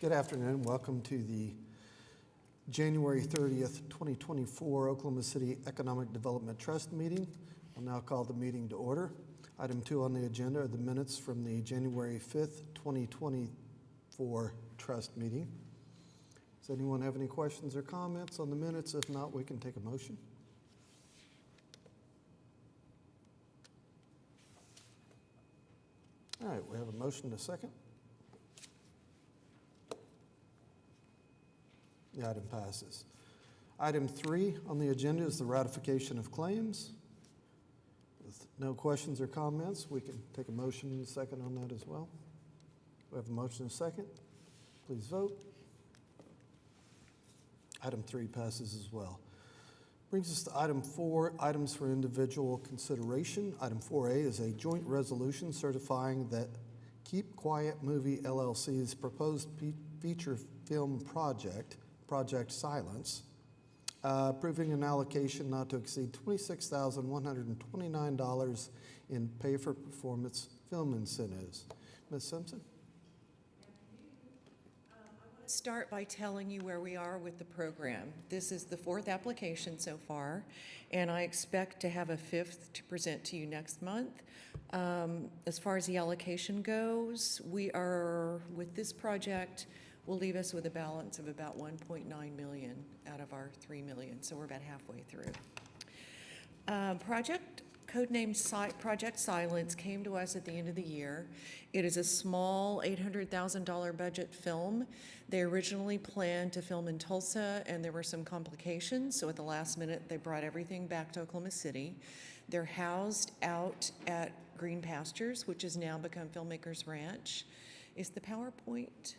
Good afternoon. Welcome to the January 30th, 2024 Oklahoma City Economic Development Trust meeting. I'll now call the meeting to order. Item 2 on the agenda are the minutes from the January 5th, 2024 Trust meeting. Does anyone have any questions or comments on the minutes? If not, we can take a motion. All right, we have a motion and a second. The item passes. Item 3 on the agenda is the ratification of claims. With no questions or comments, we can take a motion and a second on that as well. We have a motion and a second. Please vote. Item 3 passes as well. Brings us to item 4, items for individual consideration. Item 4A is a joint resolution certifying that Keep Quiet Movie LLC's proposed feature film project, Project Silence, approving an allocation not to exceed $26,129 in pay-for-performance film incentives. Ms. Simpson? Start by telling you where we are with the program. This is the 4th application so far, and I expect to have a 5th to present to you next month. As far as the allocation goes, we are, with this project, will leave us with a balance of about $1.9 million out of our $3 million, so we're about halfway through. Project codenamed Project Silence came to us at the end of the year. It is a small $800,000 budget film. They originally planned to film in Tulsa, and there were some complications, so at the last minute they brought everything back to Oklahoma City. They're housed out at Green Pastures, which has now become Filmmakers Ranch. Is the PowerPoint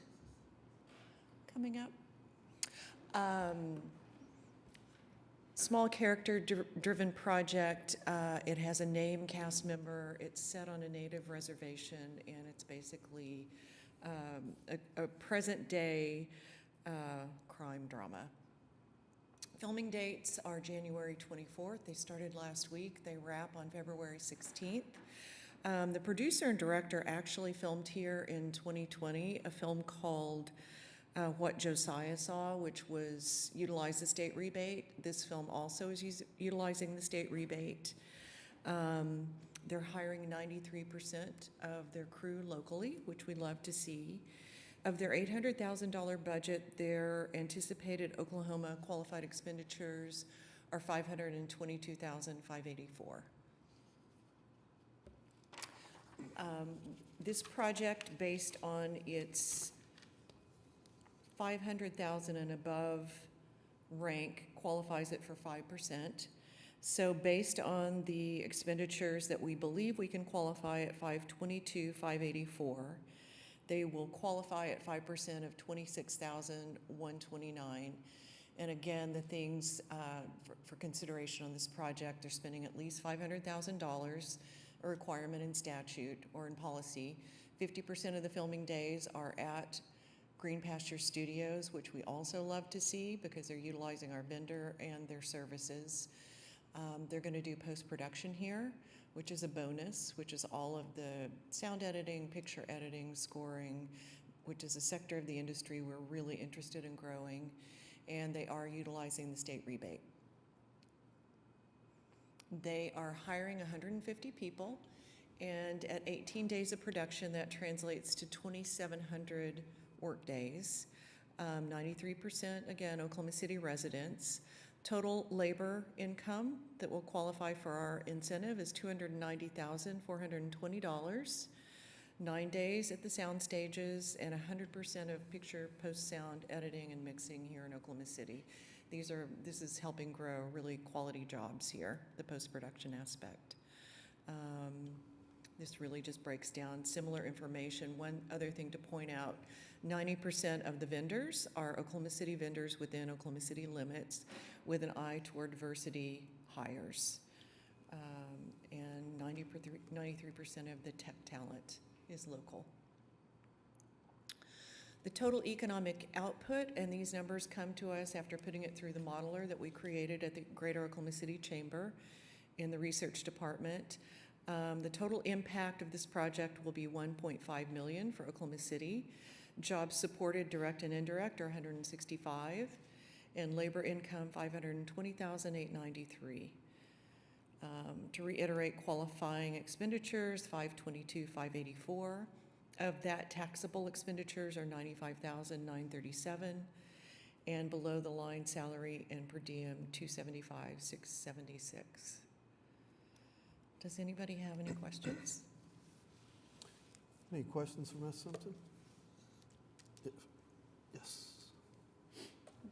coming up? Small character-driven project. It has a name cast member. It's set on a native reservation, and it's basically a present-day crime drama. Filming dates are January 24th. They started last week. They wrap on February 16th. The producer and director actually filmed here in 2020 a film called What Josiah Saw, which was utilize the state rebate. This film also is utilizing the state rebate. They're hiring 93% of their crew locally, which we love to see. Of their $800,000 budget, their anticipated Oklahoma qualified expenditures are $522,584. This project, based on its 500,000 and above rank, qualifies it for 5%. So based on the expenditures that we believe we can qualify at $522,584, they will qualify at 5% of $26,129. And again, the things for consideration on this project, they're spending at least $500,000, a requirement in statute or in policy. 50% of the filming days are at Green Pasture Studios, which we also love to see because they're utilizing our vendor and their services. They're going to do post-production here, which is a bonus, which is all of the sound editing, picture editing, scoring, which is a sector of the industry we're really interested in growing, and they are utilizing the state rebate. They are hiring 150 people, and at 18 days of production, that translates to 2,700 work days. 93%, again, Oklahoma City residents. Total labor income that will qualify for our incentive is $290,420. 9 days at the sound stages and 100% of picture post-sound editing and mixing here in Oklahoma City. This is helping grow really quality jobs here, the post-production aspect. This really just breaks down similar information. One other thing to point out, 90% of the vendors are Oklahoma City vendors within Oklahoma City limits with an eye toward diversity hires. And 93% of the tech talent is local. The total economic output, and these numbers come to us after putting it through the modeler that we created at the Greater Oklahoma City Chamber in the research department. The total impact of this project will be $1.5 million for Oklahoma City. Jobs supported, direct and indirect, are 165, and labor income, 520,893. To reiterate, qualifying expenditures, 522,584. Of that, taxable expenditures are 95,937, and below the line salary and per diem, 275,676. Does anybody have any questions? Any questions for Ms. Simpson? Yes.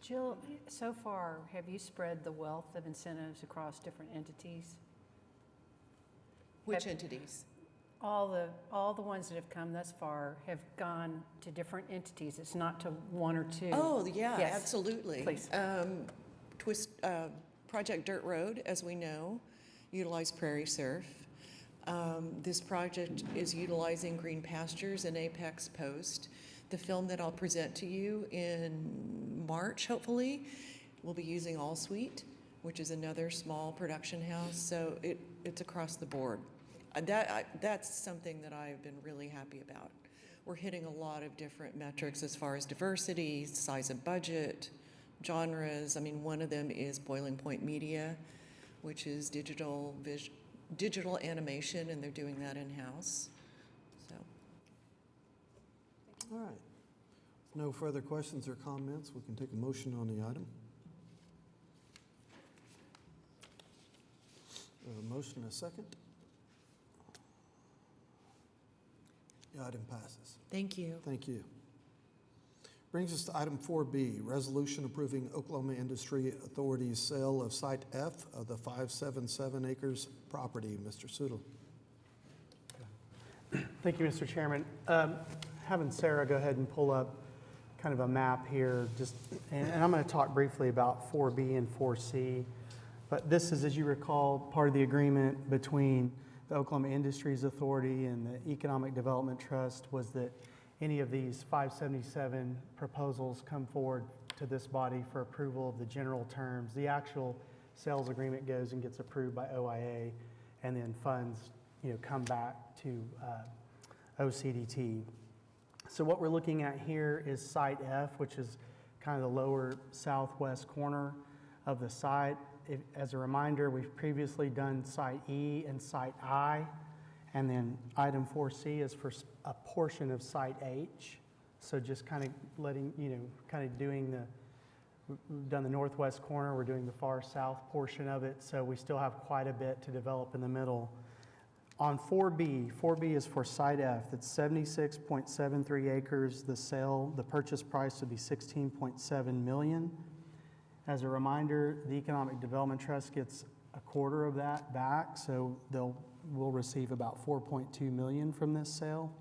Jill, so far, have you spread the wealth of incentives across different entities? Which entities? All the ones that have come thus far have gone to different entities. It's not to one or two. Oh, yeah, Yes. absolutely. Please. Project Dirt Road, as we know, utilized Prairie Surf. This project is utilizing Green Pastures and Apex Post. The film that I'll present to you in March, hopefully, will be using All Suite, which is another small production house. So it's across the board. That's something that I've been really happy about. We're hitting a lot of different metrics as far as diversity, size of budget, genres. I mean, one of them is Boiling Point Media, which is digital animation, and they're doing that in-house. So, All right. No further questions or comments. We can take a motion on the item. A motion, a second. The item passes. thank you. Thank you. Brings us to item 4B, resolution approving Oklahoma Industry Authority's sale of Site F of the 577 acres property. Mr. Sudol. Thank you, Mr. Chairman. Having Sarah go ahead and pull up kind of a map here, and I'm going to talk briefly about 4B and 4C. But this is, as you recall, part of the agreement between the Oklahoma Industries Authority and the Economic Development Trust was that any of these 577 proposals come forward to this body for approval of the general terms. The actual sales agreement goes and gets approved by OIA, and then funds, come back to OCDT. So what we're looking at here is Site F, which is kind of the lower southwest corner of the site. As a reminder, we've previously done Site E and Site I, and then item 4C is for a portion of Site H. So just kind of we've done the northwest corner, we're doing the far south portion of it, so we still have quite a bit to develop in the middle. On 4B is for Site F. That's 76.73 acres. The purchase price would be $16.7 million. As a reminder, the Economic Development Trust gets a quarter of that back, so we'll receive about $4.2 million from this sale.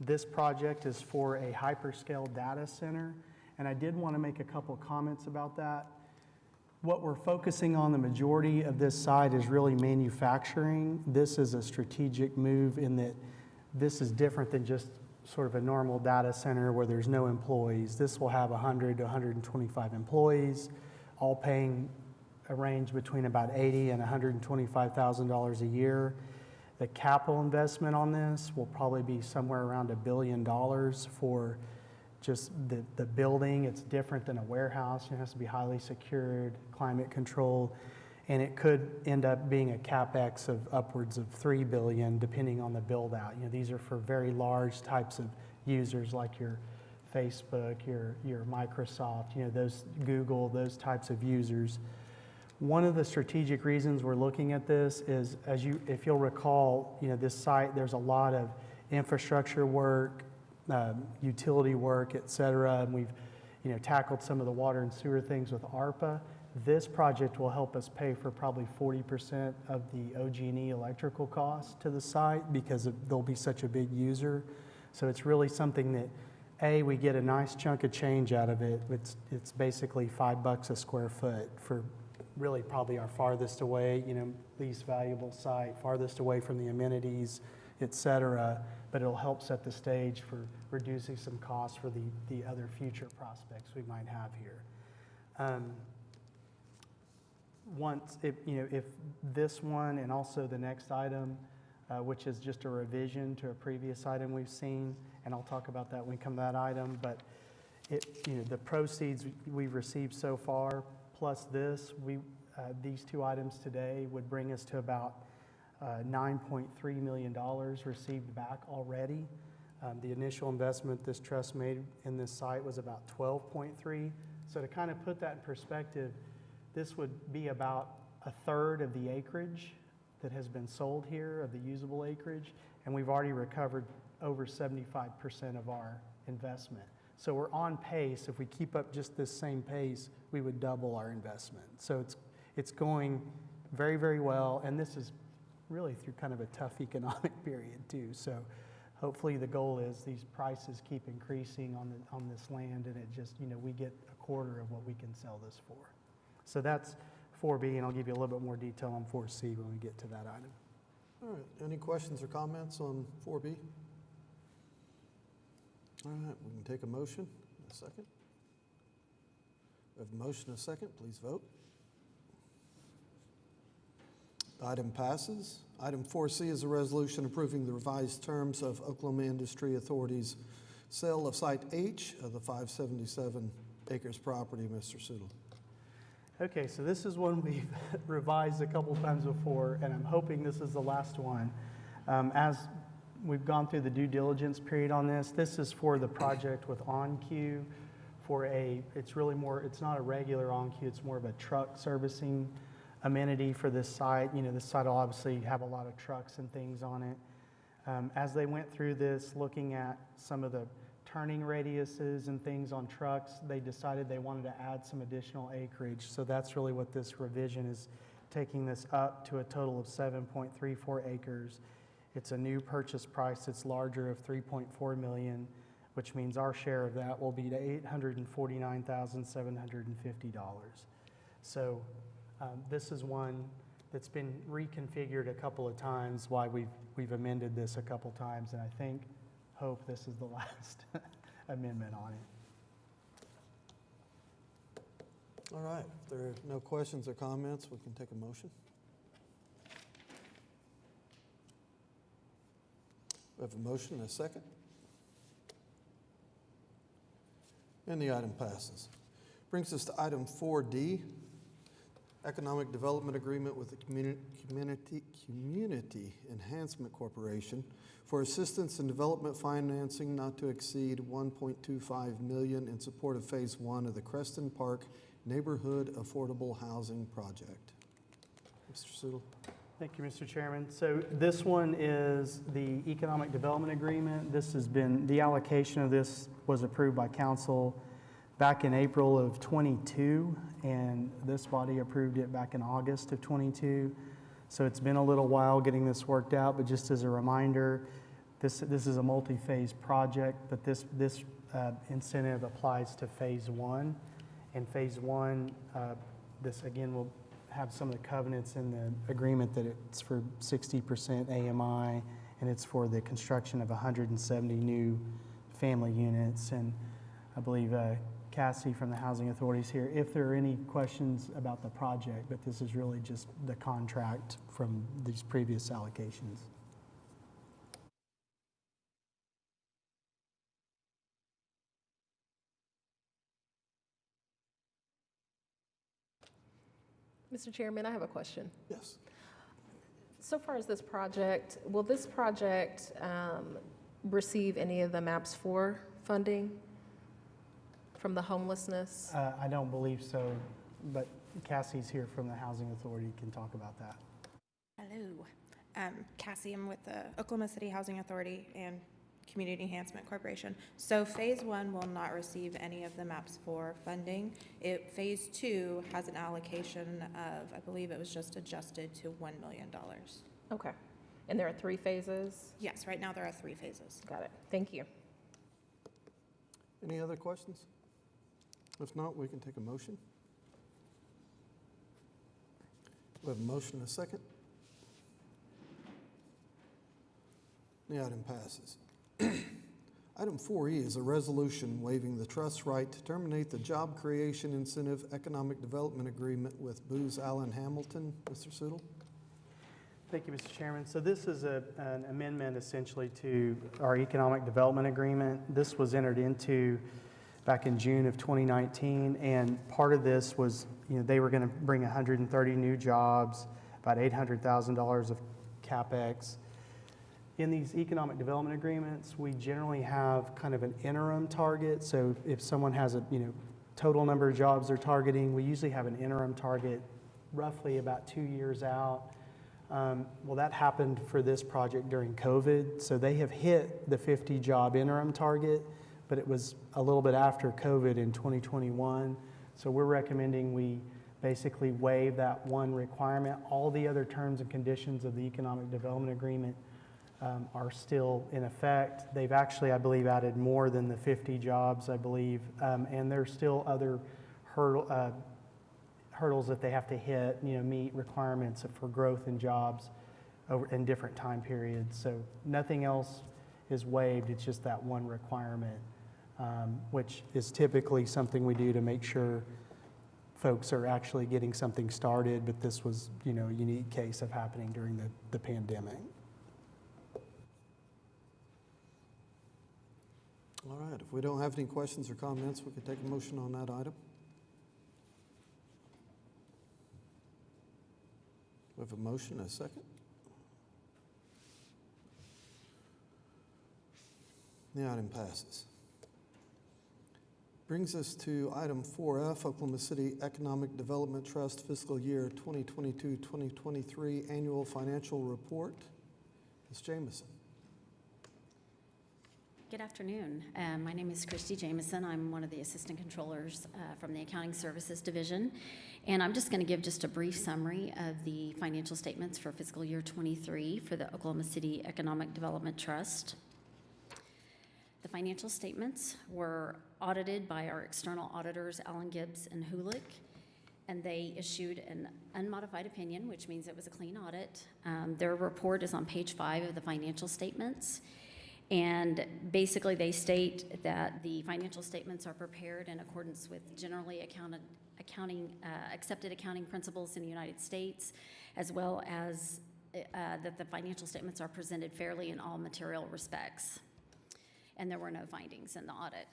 This project is for a hyperscale data center, and I did want to make a couple comments about that. What we're focusing on, the majority of this site is really manufacturing. This is a strategic move in that this is different than just sort of a normal data center where there's no employees. This will have 100 to 125 employees, all paying a range between about $80,000 and $125,000 a year. The capital investment on this will probably be somewhere around $1 billion for just the building. It's different than a warehouse. It has to be highly secured, climate controlled, and it could end up being a CapEx of upwards of $3 billion depending on the build out. These are for very large types of users like your Facebook, your Microsoft, those Google, those types of users. One of the strategic reasons we're looking at this is, if you'll recall, this site, there's a lot of infrastructure work, utility work, et cetera, and we've tackled some of the water and sewer things with ARPA. This project will help us pay for probably 40% of the OG&E electrical costs to the site because they'll be such a big user. So it's really something that, we get a nice chunk of change out of it. It's basically $5 a square foot for really probably our farthest away, least valuable site, farthest away from the amenities, et cetera. But it'll help set the stage for reducing some costs for the other future prospects we might have here. If this one and also the next item, which is just a revision to a previous item we've seen, and I'll talk about that when we come to that item, but the proceeds we've received so far, plus this, these two items today would bring us to about $9.3 million received back already. The initial investment this trust made in this site was about 12.3. So to kind of put that in perspective, this would be about a third of the acreage that has been sold here, of the usable acreage, and we've already recovered over 75% of our investment. So we're on pace. If we keep up just this same pace, we would double our investment. So it's going very, very well, and this is really through kind of a tough economic period too. So hopefully the goal is these prices keep increasing on this land, and it just, we get a quarter of what we can sell this for. So that's 4B, and I'll give you a little bit more detail on 4C when we get to that item. All right, any questions or comments on 4B? All right, we can take a motion in a second. We have a motion and a second, please vote. The item passes. Item 4C is a resolution approving the revised terms of Oklahoma Industry Authority's sale of Site H of the 577 acres property. Mr. Sudol. Okay, so this is one we've revised a couple times before, and I'm hoping this is the last one. As we've gone through the due diligence period on this, this is for the project with OnQ it's not a regular OnQ, it's more of a truck servicing amenity for this site. This site will obviously have a lot of trucks and things on it. As they went through this, looking at some of the turning radiuses and things on trucks, they decided they wanted to add some additional acreage. So that's really what this revision is, taking this up to a total of 7.34 acres. It's a new purchase price that's larger of $3.4 million, which means our share of that will be to $849,750. So this is one that's been reconfigured a couple of times, why we've amended this a couple times, and I hope this is the last amendment on it. All right, if there are no questions or comments, we can take a motion. We have a motion and a second. And the item passes. Brings us to item 4D, Economic Development Agreement with the Community Enhancement Corporation for assistance in development financing not to exceed $1.25 million in support of Phase 1 of the Creston Park Neighborhood Affordable Housing Project. Mr. Sudol. Thank you, Mr. Chairman. So this one is the Economic Development Agreement. The allocation of this was approved by council back in April of 22, and this body approved it back in August of 22. So it's been a little while getting this worked out, but just as a reminder, this is a multi-phase project, but this incentive applies to Phase 1. And Phase 1, this again will have some of the covenants in the agreement that it's for 60% AMI, and it's for the construction of 170 new family units. And I believe Cassie from the Housing Authority is here if there are any questions about the project, but this is really just the contract from these previous allocations. Mr. Chairman, I have a question. Yes. So far as this project, will this project receive any of the MAPS 4 funding from the homelessness? I don't believe so, but Cassie's here from the Housing Authority, can talk about that. Hello. Cassie, I'm with the Oklahoma City Housing Authority and Community Enhancement Corporation. So Phase 1 will not receive any of the MAPS 4 funding. Phase 2 has an allocation of, I believe it was just adjusted to $1 million. Okay. And there are 3 phases? Yes, right now there are 3 phases. Got it. Thank you. Any other questions? If not, we can take a motion. We have a motion and a second. The item passes. Item 4E is a resolution waiving the trust's right to terminate the Job Creation Incentive Economic Development Agreement with Booz Allen Hamilton. Mr. Sudol. Thank you, Mr. Chairman. So this is an amendment essentially to our economic development agreement. This was entered into back in June of 2019, and part of this was, they were going to bring 130 new jobs, about $800,000 of CapEx. In these economic development agreements, we generally have kind of an interim target. So if someone has a total number of jobs they're targeting, we usually have an interim target roughly about 2 years out. Well, that happened for this project during COVID. So they have hit the 50 job interim target, but it was a little bit after COVID in 2021. So we're recommending we basically waive that one requirement. All the other terms and conditions of the economic development agreement are still in effect. They've actually, I believe, added more than the 50 jobs, I believe, and there's still other hurdles that they have to hit, meet requirements for growth in jobs over in different time periods. So nothing else is waived, it's just that one requirement, which is typically something we do to make sure folks are actually getting something started, but this was, a unique case of happening during the pandemic. All right, if we don't have any questions or comments, we can take a motion on that item. We have a motion, a second. The item passes. Brings us to item 4F, Oklahoma City Economic Development Trust Fiscal Year 2022-2023 Annual Financial Report. Ms. Jamison. Good afternoon. My name is Christy Jamison. I'm one of the assistant controllers from the Accounting Services Division. And I'm just going to give just a brief summary of the financial statements for fiscal year 23 for the Oklahoma City Economic Development Trust. The financial statements were audited by our external auditors, Allen Gibbs and Hulick, and they issued an unmodified opinion, which means it was a clean audit. Their report is on page 5 of the financial statements. And basically, they state that the financial statements are prepared in accordance with generally accepted accounting principles in the United States, as well as that the financial statements are presented fairly in all material respects. And there were no findings in the audit.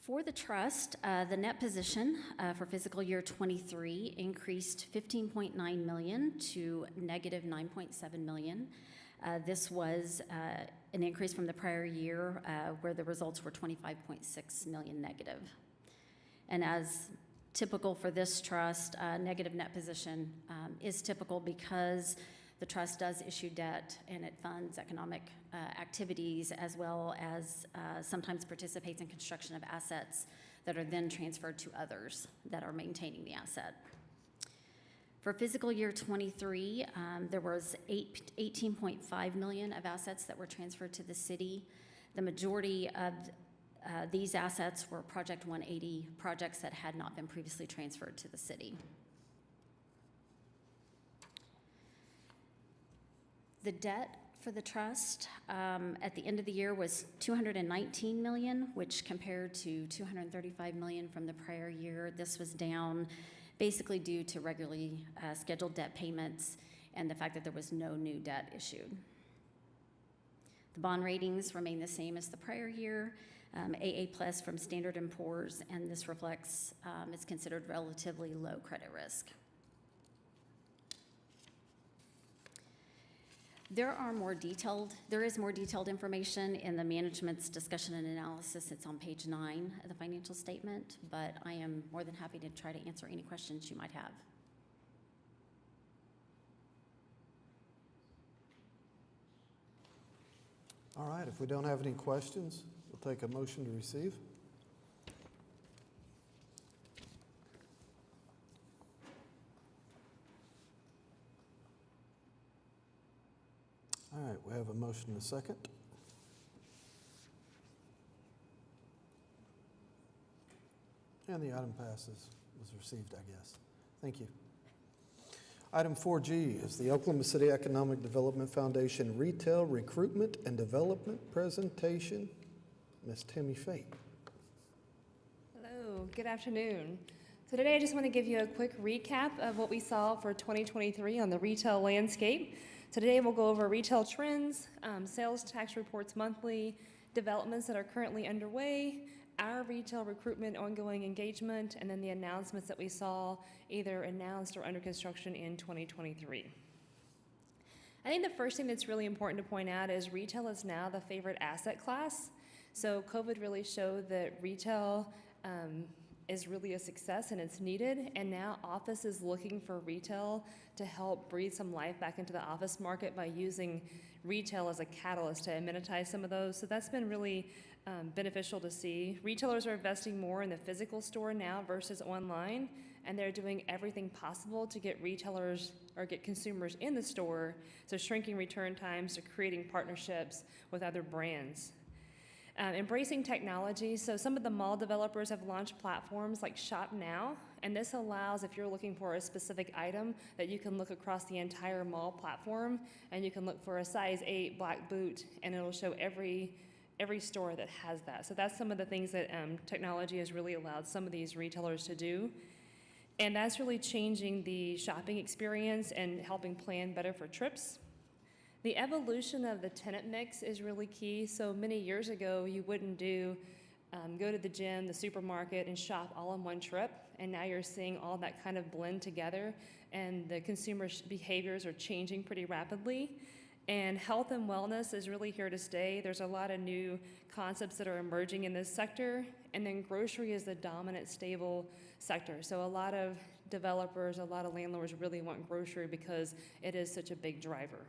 For the trust, the net position for fiscal year 23 increased $15.9 million to negative $9.7 million. This was an increase from the prior year where the results were $25.6 million negative. And as typical for this trust, negative net position is typical because the trust does issue debt and it funds economic activities as well as sometimes participates in construction of assets that are then transferred to others that are maintaining the asset. For fiscal year 23, there was $18.5 million of assets that were transferred to the city. The majority of these assets were Project 180 projects that had not been previously transferred to the city. The debt for the trust at the end of the year was $219 million, which compared to $235 million from the prior year. This was down basically due to regularly scheduled debt payments and the fact that there was no new debt issued. The bond ratings remain the same as the prior year, AA plus from Standard & Poor's, and this reflects it's considered relatively low credit risk. There is more detailed information in the management's discussion and analysis. It's on page 9 of the financial statement, but I am more than happy to try to answer any questions you might have. All right, if we don't have any questions, we'll take a motion to receive. All right, we have a motion and a second. And the item passes, was received, I guess. Thank you. Item 4G is the Oklahoma City Economic Development Foundation Retail Recruitment and Development Presentation. Ms. Tammy Fate. Hello, good afternoon. So today I just want to give you a quick recap of what we saw for 2023 on the retail landscape. So today we'll go over retail trends, sales tax reports monthly, developments that are currently underway, our retail recruitment ongoing engagement, and then the announcements that we saw either announced or under construction in 2023. I think the first thing that's really important to point out is retail is now the favorite asset class. So COVID really showed that retail is really a success and it's needed, and now office is looking for retail to help breathe some life back into the office market by using retail as a catalyst to amenitize some of those. So that's been really beneficial to see. Retailers are investing more in the physical store now versus online, and they're doing everything possible to get retailers or get consumers in the store, so shrinking return times to creating partnerships with other brands. Embracing technology, so some of the mall developers have launched platforms like Shop Now, and this allows, if you're looking for a specific item, that you can look across the entire mall platform, and you can look for a size 8 black boot, and it'll show every store that has that. So that's some of the things that technology has really allowed some of these retailers to do. And that's really changing the shopping experience and helping plan better for trips. The evolution of the tenant mix is really key. So many years ago, you wouldn't go to the gym, the supermarket, and shop all in one trip. And now you're seeing all that kind of blend together, and the consumer behaviors are changing pretty rapidly. And health and wellness is really here to stay. There's a lot of new concepts that are emerging in this sector. And then grocery is the dominant, stable sector. So a lot of developers, a lot of landlords really want grocery because it is such a big driver.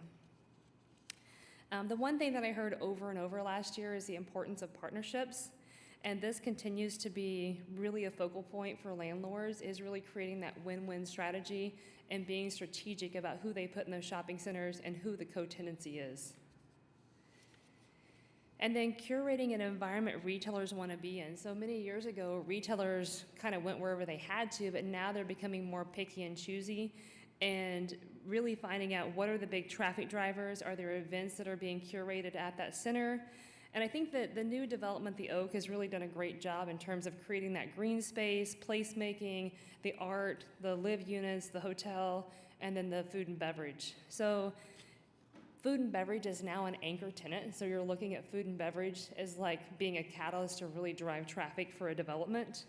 The one thing that I heard over and over last year is the importance of partnerships, and this continues to be really a focal point for landlords, is really creating that win-win strategy and being strategic about who they put in those shopping centers and who the co-tenancy is. And then curating an environment retailers want to be in. So many years ago, retailers kind of went wherever they had to, but now they're becoming more picky and choosy, and really finding out what are the big traffic drivers, are there events that are being curated at that center. And I think that the new development, The Oak, has really done a great job in terms of creating that green space, placemaking, the art, the live units, the hotel, and then the food and beverage. So food and beverage is now an anchor tenant, so you're looking at food and beverage as like being a catalyst to really drive traffic for a development.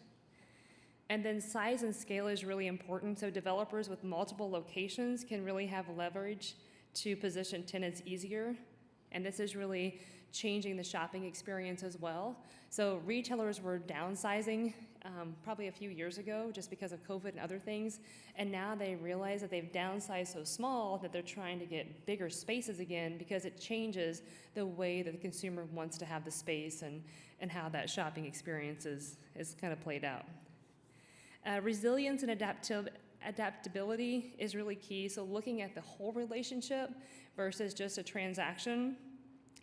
And then size and scale is really important, so developers with multiple locations can really have leverage to position tenants easier, and this is really changing the shopping experience as well. So retailers were downsizing probably a few years ago just because of COVID and other things, and now they realize that they've downsized so small that they're trying to get bigger spaces again because it changes the way that the consumer wants to have the space and how that shopping experience is kind of played out. Resilience and adaptability is really key. So looking at the whole relationship versus just a transaction,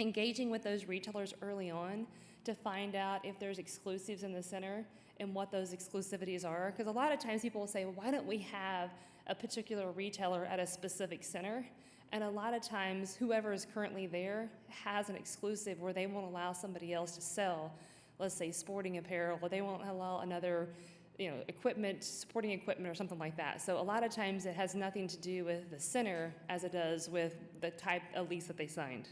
engaging with those retailers early on to find out if there's exclusives in the center and what those exclusivities are. Because a lot of times people will say, well, why don't we have a particular retailer at a specific center? And a lot of times whoever is currently there has an exclusive where they won't allow somebody else to sell, let's say sporting apparel, or they won't allow another equipment, sporting equipment or something like that. So a lot of times it has nothing to do with the center as it does with the type of lease that they signed.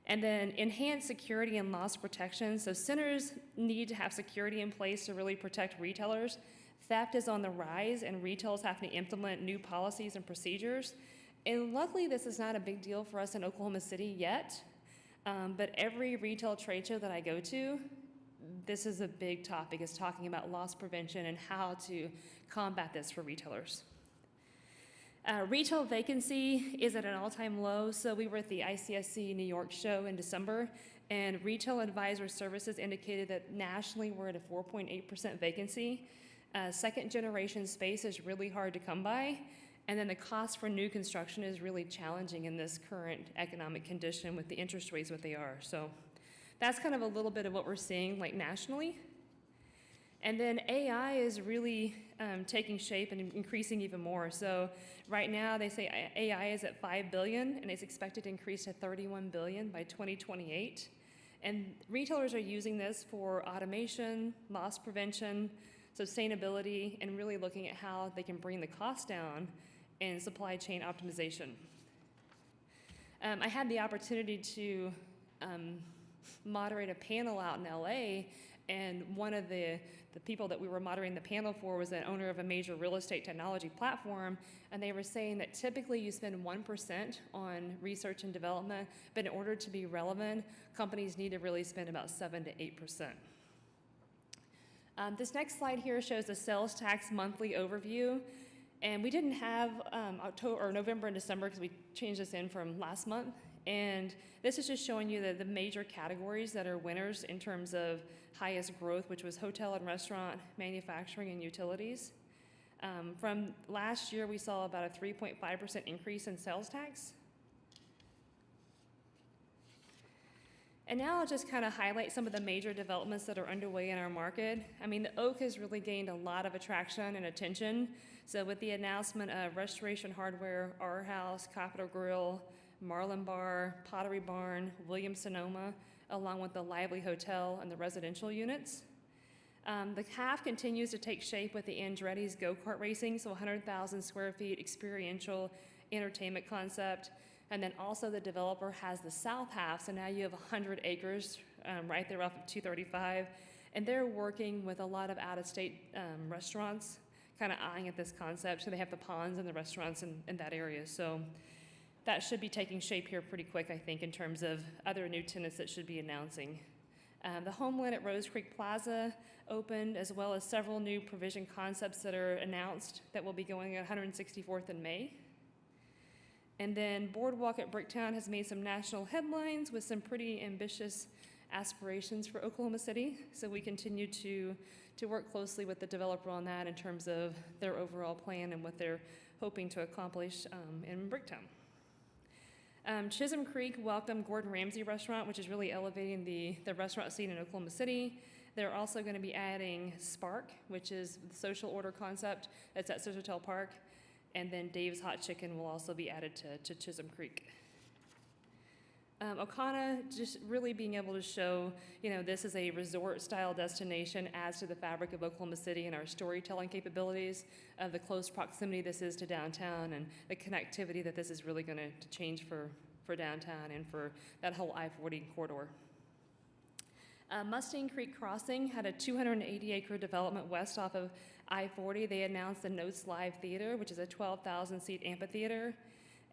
And then enhanced security and loss protection. So centers need to have security in place to really protect retailers. Theft is on the rise, and retailers have to implement new policies and procedures. And luckily, this is not a big deal for us in Oklahoma City yet, but every retail trade show that I go to, this is a big topic, is talking about loss prevention and how to combat this for retailers. Retail vacancy is at an all-time low. So we were at the ICSC New York show in December, and Retail Advisor Services indicated that nationally we're at a 4.8% vacancy. Second generation space is really hard to come by, and then the cost for new construction is really challenging in this current economic condition with the interest rates what they are. So that's kind of a little bit of what we're seeing like nationally. And then AI is really taking shape and increasing even more. So right now they say AI is at $5 billion, and it's expected to increase to $31 billion by 2028. And retailers are using this for automation, loss prevention, sustainability, and really looking at how they can bring the cost down and supply chain optimization. I had the opportunity to moderate a panel out in LA, and one of the people that we were moderating the panel for was an owner of a major real estate technology platform, and they were saying that typically you spend 1% on research and development, but in order to be relevant, companies need to really spend about 7 to 8%. This next slide here shows the sales tax monthly overview. And we didn't have November and December because we changed this in from last month. And this is just showing you the major categories that are winners in terms of highest growth, which was hotel and restaurant, manufacturing, and utilities. From last year, we saw about a 3.5% increase in sales tax. And now I'll just kind of highlight some of the major developments that are underway in our market. I mean, the Oak has really gained a lot of attraction and attention. So with the announcement of Restoration Hardware, Our House, Capitol Grill, Marlin Bar, Pottery Barn, Williams-Sonoma, along with the Lively Hotel and the residential units. The half continues to take shape with the Andretti's go-kart racing, so 100,000 square feet experiential entertainment concept. And then also the developer has the south half, so now you have 100 acres right there off of 235. And they're working with a lot of out-of-state restaurants, kind of eyeing at this concept. So they have the ponds and the restaurants in that area. So that should be taking shape here pretty quick, I think, in terms of other new tenants that should be announcing. The Homeland at Rose Creek Plaza opened, as well as several new provision concepts that are announced that will be going at 164th in May. And then Boardwalk at Bricktown has made some national headlines with some pretty ambitious aspirations for Oklahoma City. So we continue to work closely with the developer on that in terms of their overall plan and what they're hoping to accomplish in Bricktown. Chisholm Creek welcomed Gordon Ramsay Restaurant, which is really elevating the restaurant scene in Oklahoma City. They're also going to be adding Spark, which is the social order concept that's at Sofitel Park. And then Dave's Hot Chicken will also be added to Chisholm Creek. Okana, just really being able to show, this is a resort-style destination, adds to the fabric of Oklahoma City and our storytelling capabilities of the close proximity this is to downtown and the connectivity that this is really going to change for downtown and for that whole I-40 corridor. Mustang Creek Crossing had a 280-acre development west off of I-40. They announced the Notes Live Theater, which is a 12,000-seat amphitheater,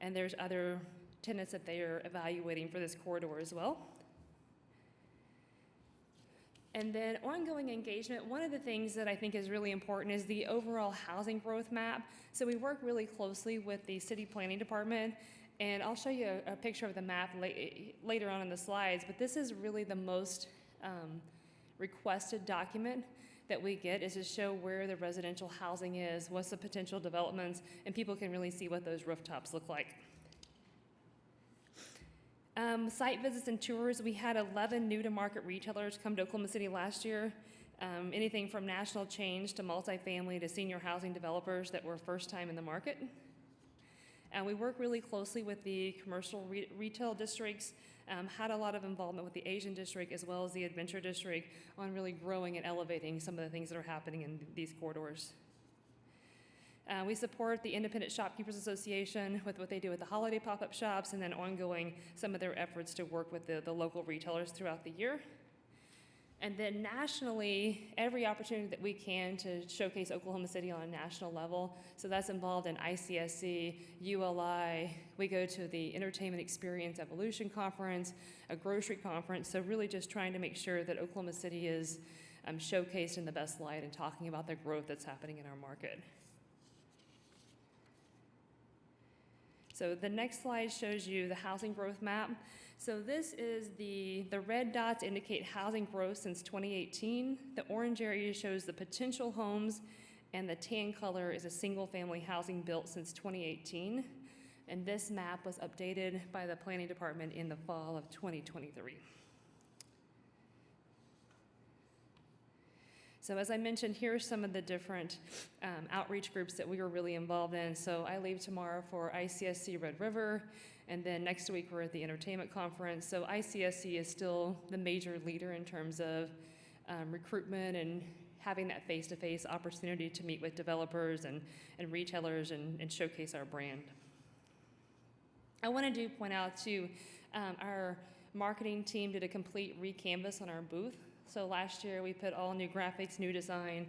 and there's other tenants that they are evaluating for this corridor as well. And then ongoing engagement, one of the things that I think is really important is the overall housing growth map. So we work really closely with the city planning department, and I'll show you a picture of the map later on in the slides, but this is really the most requested document that we get, is to show where the residential housing is, what's the potential developments, and people can really see what those rooftops look like. Site visits and tours, we had 11 new-to-market retailers come to Oklahoma City last year. Anything from national chains to multifamily to senior housing developers that were first time in the market. And we work really closely with the commercial retail districts, had a lot of involvement with the Asian district as well as the Adventure district on really growing and elevating some of the things that are happening in these corridors. We support the Independent Shopkeepers Association with what they do with the holiday pop-up shops, and then ongoing some of their efforts to work with the local retailers throughout the year. And then nationally, every opportunity that we can to showcase Oklahoma City on a national level. So that's involved in ICSC, ULI. We go to the Entertainment Experience Evolution Conference, a grocery conference. So really just trying to make sure that Oklahoma City is showcased in the best light and talking about the growth that's happening in our market. So the next slide shows you the housing growth map. So this is the red dots indicate housing growth since 2018. The orange area shows the potential homes, and the tan color is a single-family housing built since 2018. And this map was updated by the planning department in the fall of 2023. So as I mentioned, here are some of the different outreach groups that we were really involved in. So I leave tomorrow for ICSC Red River, and then next week we're at the entertainment conference. So ICSC is still the major leader in terms of recruitment and having that face-to-face opportunity to meet with developers and retailers and showcase our brand. I wanted to point out too, our marketing team did a complete re-canvas on our booth. So last year we put all new graphics, new design,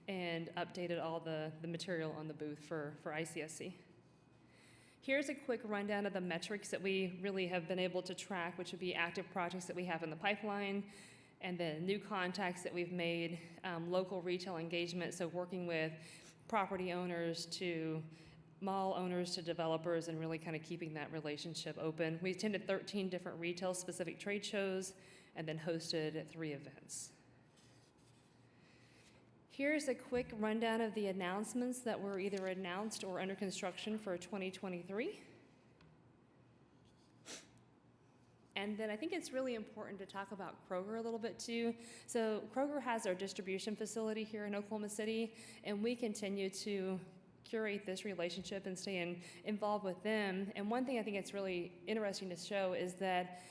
and updated all the material on the booth for ICSC. Here's a quick rundown of the metrics that we really have been able to track, which would be active projects that we have in the pipeline, and then new contacts that we've made, local retail engagement, so working with property owners to mall owners to developers and really kind of keeping that relationship open. We attended 13 different retail-specific trade shows and then hosted 3 events. Here's a quick rundown of the announcements that were either announced or under construction for 2023. And then I think it's really important to talk about Kroger a little bit too. So Kroger has our distribution facility here in Oklahoma City, and we continue to curate this relationship and stay involved with them. And one thing I think it's really interesting to show is that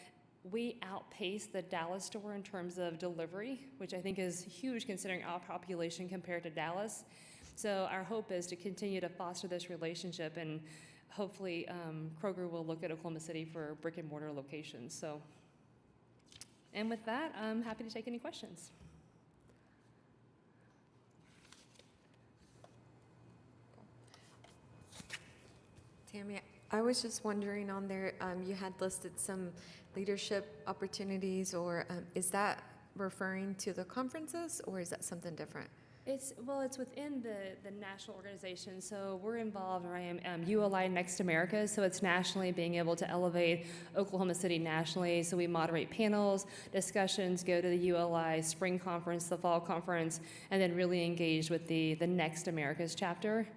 we outpace the Dallas store in terms of delivery, which I think is huge considering our population compared to Dallas. So our hope is to continue to foster this relationship, and hopefully Kroger will look at Oklahoma City for brick and mortar locations. So, and with that, I'm happy to take any questions. Tammy, I was just wondering on there, you had listed some leadership opportunities, or is that referring to the conferences, or is that something different? It's within the national organization. So we're involved, or I am ULI Next America. So it's nationally being able to elevate Oklahoma City nationally. So we moderate panels, discussions, go to the ULI spring conference, the fall conference, and then really engage with the Next Americas chapter.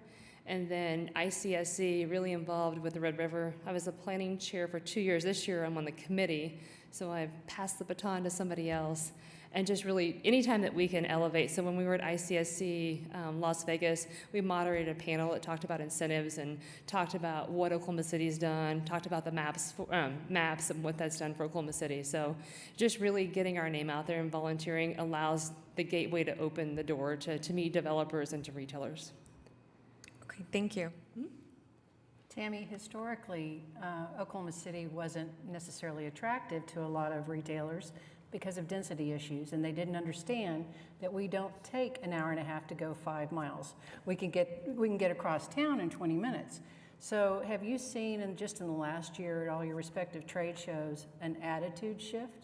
And then ICSC, really involved with the Red River. I was the planning chair for 2 years. This year I'm on the committee, so I've passed the baton to somebody else. And just really, anytime that we can elevate. So when we were at ICSC Las Vegas, we moderated a panel that talked about incentives and talked about what Oklahoma City's done, talked about the maps and what that's done for Oklahoma City. So just really getting our name out there and volunteering allows the gateway to open the door to meet developers and to retailers. Okay, thank you. Tammy, historically, Oklahoma City wasn't necessarily attractive to a lot of retailers because of density issues, and they didn't understand that we don't take an hour and a half to go 5 miles. We can get across town in 20 minutes. So have you seen, just in the last year at all your respective trade shows, an attitude shift?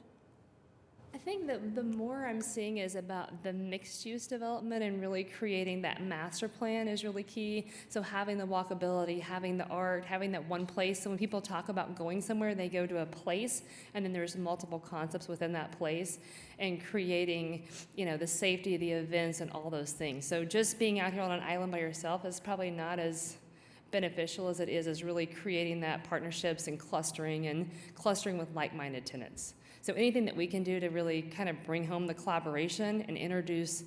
I think that the more I'm seeing is about the mixed-use development and really creating that master plan is really key. So having the walkability, having the art, having that one place. So when people talk about going somewhere, they go to a place, and then there's multiple concepts within that place, and creating, the safety, the events, and all those things. So just being out here on an island by yourself is probably not as beneficial as it is really creating that partnerships and clustering with like-minded tenants. So anything that we can do to really kind of bring home the collaboration and introduce,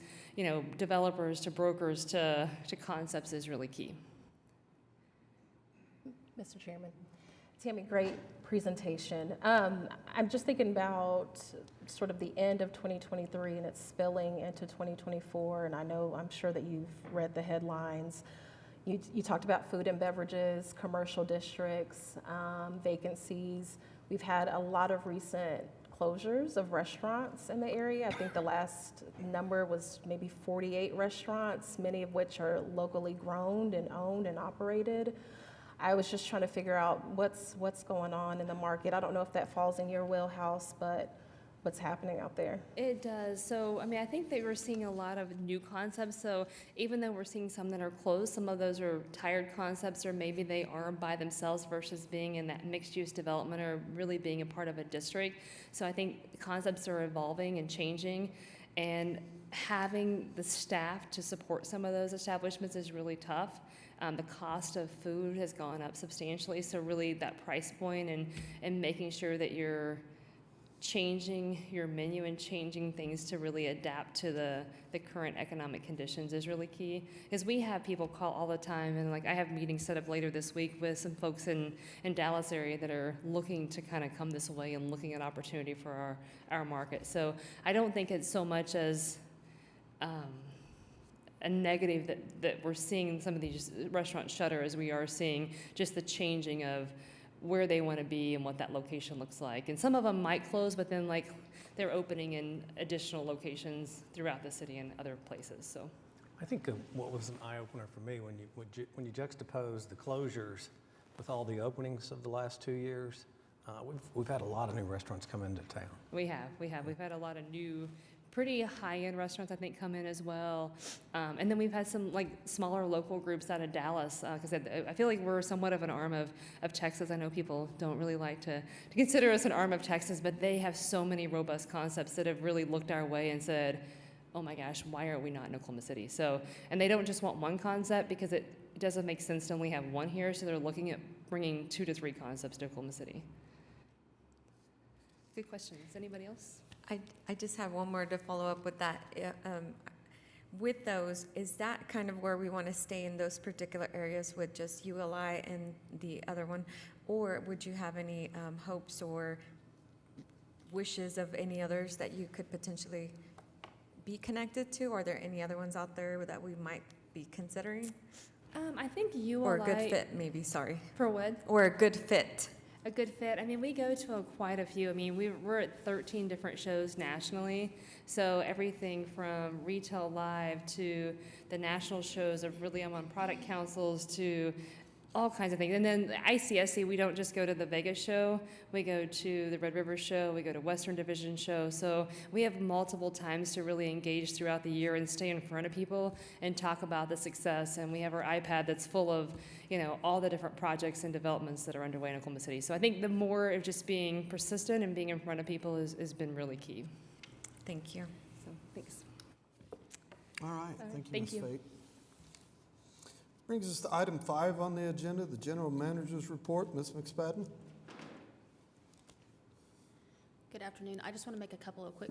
developers to brokers to concepts is really key. Mr. Chairman. Tammy, great presentation. I'm just thinking about sort of the end of 2023 and it's spilling into 2024, and I'm sure that you've read the headlines. You talked about food and beverages, commercial districts, vacancies. We've had a lot of recent closures of restaurants in the area. I think the last number was maybe 48 restaurants, many of which are locally grown and owned and operated. I was just trying to figure out what's going on in the market. I don't know if that falls in your wheelhouse, but what's happening out there? It does. So, I think that we're seeing a lot of new concepts. So even though we're seeing some that are closed, some of those are tired concepts, or maybe they are by themselves versus being in that mixed-use development or really being a part of a district. So I think concepts are evolving and changing, and having the staff to support some of those establishments is really tough. The cost of food has gone up substantially, so really that price point and making sure that you're changing your menu and changing things to really adapt to the current economic conditions is really key. Because we have people call all the time, and I have meetings set up later this week with some folks in Dallas area that are looking to kind of come this way and looking at opportunity for our market. So I don't think it's so much as a negative that we're seeing some of these restaurants shutter, as we are seeing just the changing of where they want to be and what that location looks like. And some of them might close, but then like they're opening in additional locations throughout the city and other places, so. I think what was an eye-opener for me when you juxtapose the closures with all the openings of the last 2 years, we've had a lot of new restaurants come into town. We have. We've had a lot of new, pretty high-end restaurants, I think, come in as well. And then we've had some like smaller local groups out of Dallas, because I feel like we're somewhat of an arm of Texas. I know people don't really like to consider us an arm of Texas, but they have so many robust concepts that have really looked our way and said, oh my gosh, why are we not in Oklahoma City? So, and they don't just want one concept because it doesn't make sense to only have one here, so they're looking at bringing 2 to 3 concepts to Oklahoma City. Good questions. Anybody else? I just have one more to follow up with that. With those, is that kind of where we want to stay in those particular areas with just ULI and the other one? Or would you have any hopes or wishes of any others that you could potentially be connected to? Are there any other ones out there that we might be considering? I think ULI. Or a good fit, maybe, sorry. For what? Or a good fit. A good fit. I mean, we go to quite a few. I mean, we're at 13 different shows nationally. So everything from Retail Live to the national shows of really I'm on product councils to all kinds of things. And then the ICSC, we don't just go to the Vegas show. We go to the Red River show. We go to Western Division show. So we have multiple times to really engage throughout the year and stay in front of people and talk about the success. And we have our iPad that's full of, you know, all the different projects and developments that are underway in Oklahoma City. So I think the more of just being persistent and being in front of people has been really key. Thank you. So thanks. All right, All right, thank you, thank Ms. you. Fate. Brings us to item 5 on the agenda, the General Manager's Report. Ms. McSpadden? Good afternoon. I just want to make a couple of quick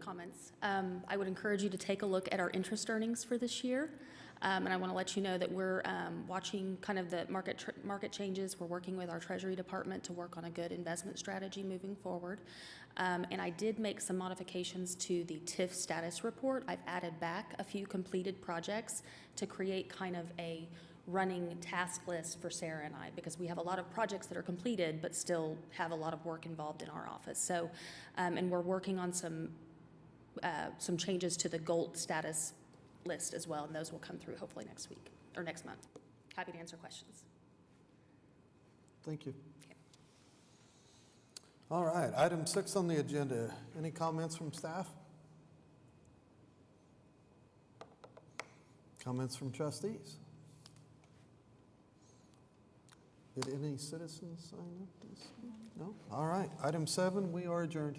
comments. I would encourage you to take a look at our interest earnings for this year. And I want to let you know that we're watching kind of the market changes. We're working with our Treasury Department to work on a good investment strategy moving forward. And I did make some modifications to the TIF status report. I've added back a few completed projects to create kind of a running task list for Sarah and I, because we have a lot of projects that are completed but still have a lot of work involved in our office. So, and we're working on some changes to the GOLT status list as well, and those will come through hopefully next week or next month. Happy to answer questions. Thank you. All right, item 6 on the agenda. Any comments from staff? Comments from trustees? Did any citizens sign up this? No? All right, item 7, we are adjourned.